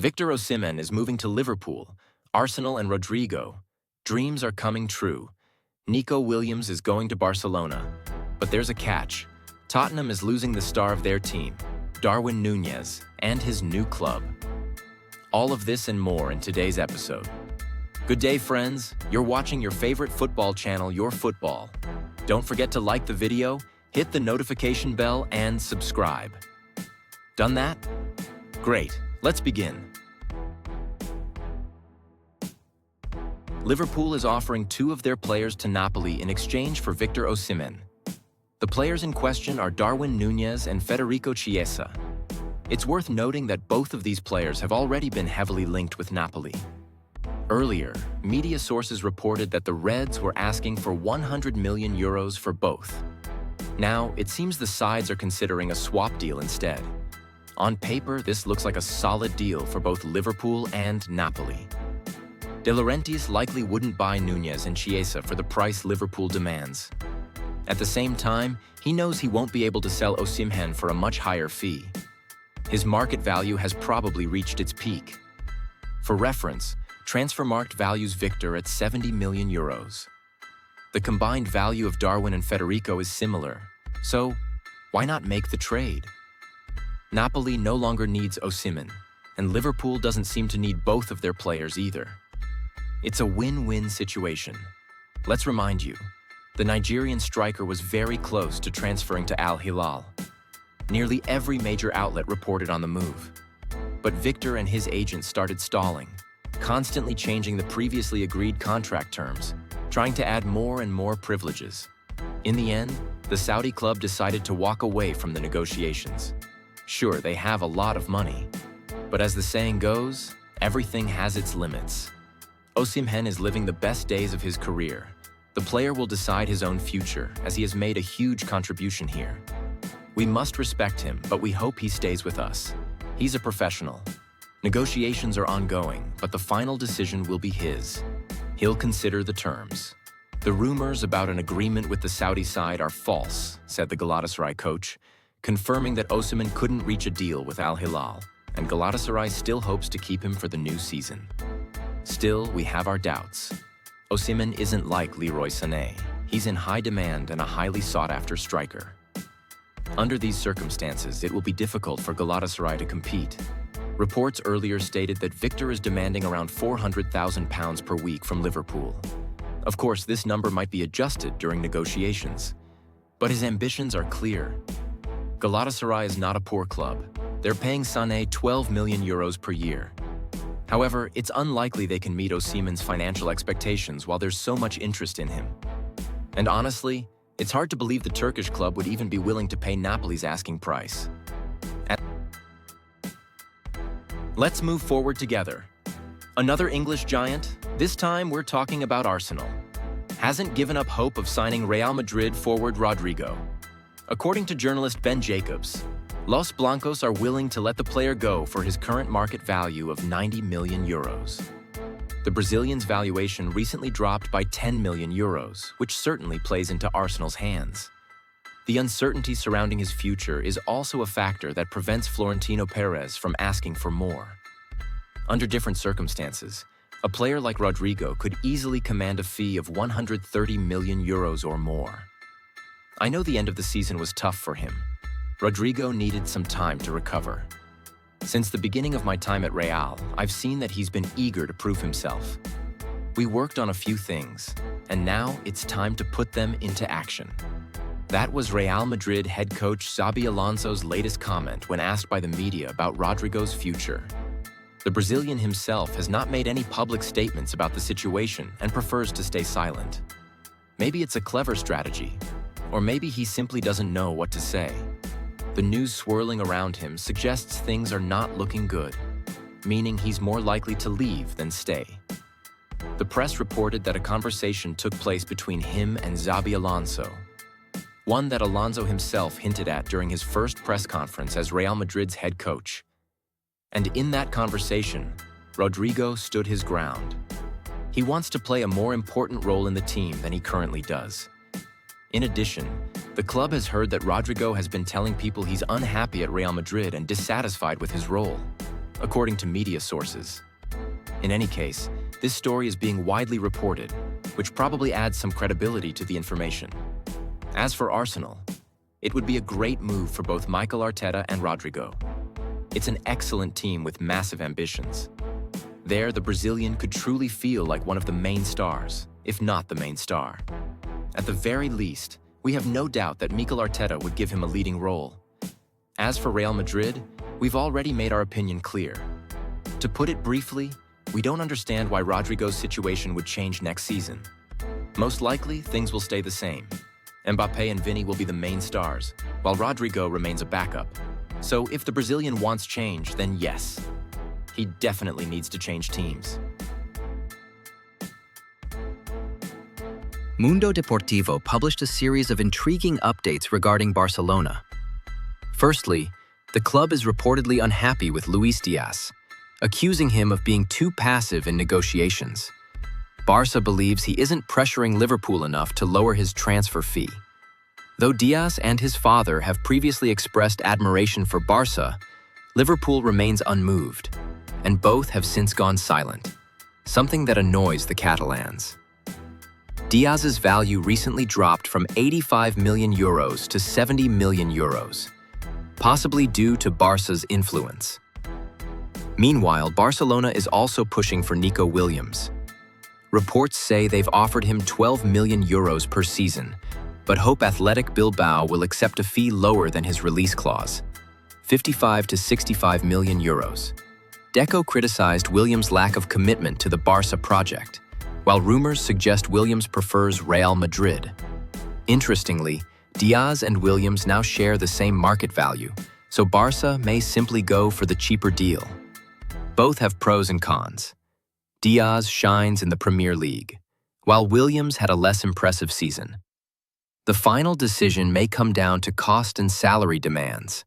Victor Osimhen is moving to Liverpool. Arsenal and Rodrygo. Dreams are coming true. Nico Williams is going to Barcelona. But there's a catch. Tottenham is losing the star of their team, Darwin Núñez, and his new club. All of this and more in today's episode. Good day, friends. You're watching your favorite football channel, Your Football. Don't forget to like the video, hit the notification bell, and subscribe. Done that? Great. Let's begin. Liverpool is offering two of their players to Napoli in exchange for Victor Osimhen. The players in question are Darwin Núñez and Federico Chiesa. It's worth noting that both of these players have already been heavily linked with Napoli. Earlier, media sources reported that the Reds were asking for €100 million for both. Now, it seems the sides are considering a swap deal instead. On paper, this looks like a solid deal for both Liverpool and Napoli. De Laurentiis likely wouldn't buy Núñez and Chiesa for the price Liverpool demands. At the same time, he knows he won't be able to sell Osimhen for a much higher fee. His market value has probably reached its peak. For reference, Transfermarkt values Victor at €70 million. The combined value of Darwin and Federico is similar, so why not make the trade? Napoli no longer needs Osimhen, and Liverpool doesn't seem to need both of their players either. It's a win-win situation. Let's remind you, the Nigerian striker was very close to transferring to Al Hilal. Nearly every major outlet reported on the move. But Victor and his agent started stalling, constantly changing the previously agreed contract terms, trying to add more and more privileges. In the end, the Saudi club decided to walk away from the negotiations. Sure, they have a lot of money, but as the saying goes, everything has its limits. Osimhen is living the best days of his career. The player will decide his own future, as he has made a huge contribution here. We must respect him, but we hope he stays with us. He's a professional. Negotiations are ongoing, but the final decision will be his. He'll consider the terms. The rumors about an agreement with the Saudi side are false, said the Galatasaray coach, confirming that Osimhen couldn't reach a deal with Al Hilal, and Galatasaray still hopes to keep him for the new season. Still, we have our doubts. Osimhen isn't like Leroy Sané. He's in high demand and a highly sought-after striker. Under these circumstances, it will be difficult for Galatasaray to compete. Reports earlier stated that Victor is demanding around £400,000 per week from Liverpool. Of course, this number might be adjusted during negotiations. But his ambitions are clear. Galatasaray is not a poor club. They're paying Sané €12 million per year. However, it's unlikely they can meet Osimhen's financial expectations while there's so much interest in him. And honestly, it's hard to believe the Turkish club would even be willing to pay Napoli's asking price. Let's move forward together. Another English giant, this time we're talking about Arsenal, hasn't given up hope of signing Real Madrid forward Rodrygo. According to journalist Ben Jacobs, Los Blancos are willing to let the player go for his current market value of €90 million. The Brazilian's valuation recently dropped by €10 million, which certainly plays into Arsenal's hands. The uncertainty surrounding his future is also a factor that prevents Florentino Perez from asking for more. Under different circumstances, a player like Rodrygo could easily command a fee of €130 million or more. I know the end of the season was tough for him. Rodrygo needed some time to recover. Since the beginning of my time at Real, I've seen that he's been eager to prove himself. We worked on a few things, and now it's time to put them into action. That was Real Madrid head coach Xabi Alonso's latest comment when asked by the media about Rodrygo's future. The Brazilian himself has not made any public statements about the situation and prefers to stay silent. Maybe it's a clever strategy, or maybe he simply doesn't know what to say. The news swirling around him suggests things are not looking good, meaning he's more likely to leave than stay. The press reported that a conversation took place between him and Xabi Alonso, one that Alonso himself hinted at during his first press conference as Real Madrid's head coach. And in that conversation, Rodrygo stood his ground. He wants to play a more important role in the team than he currently does. In addition, the club has heard that Rodrygo has been telling people he's unhappy at Real Madrid and dissatisfied with his role. according to media sources. In any case, this story is being widely reported, which probably adds some credibility to the information. As for Arsenal, it would be a great move for both Mikel Arteta and Rodrygo. It's an excellent team with massive ambitions. There, the Brazilian could truly feel like one of the main stars, if not the main star. At the very least, we have no doubt that Mikel Arteta would give him a leading role. As for Real Madrid, we've already made our opinion clear. To put it briefly, we don't understand why Rodrygo's situation would change next season. Most likely, things will stay the same. Mbappé and Vini will be the main stars, while Rodrygo remains a backup. So if the Brazilian wants change, then yes, he definitely needs to change teams. Mundo Deportivo published a series of intriguing updates regarding Barcelona. Firstly, the club is reportedly unhappy with Luis Diaz, accusing him of being too passive in negotiations. Barca believes he isn't pressuring Liverpool enough to lower his transfer fee. Though Diaz and his father have previously expressed admiration for Barca, Liverpool remains unmoved, and both have since gone silent, something that annoys the Catalans. Diaz's value recently dropped from 85 million euros to 70 million euros, possibly due to Barca's influence. Meanwhile, Barcelona is also pushing for Nico Williams. Reports say they've offered him 12 million euros per season, but hope Athletic Bilbao will accept a fee lower than his release clause, 55 to 65 million euros. Deco criticized Williams' lack of commitment to the Barca project, while rumors suggest Williams prefers Real Madrid. Interestingly, Diaz and Williams now share the same market value, so Barca may simply go for the cheaper deal. Both have pros and cons. Diaz shines in the Premier League, while Williams had a less impressive season. The final decision may come down to cost and salary demands.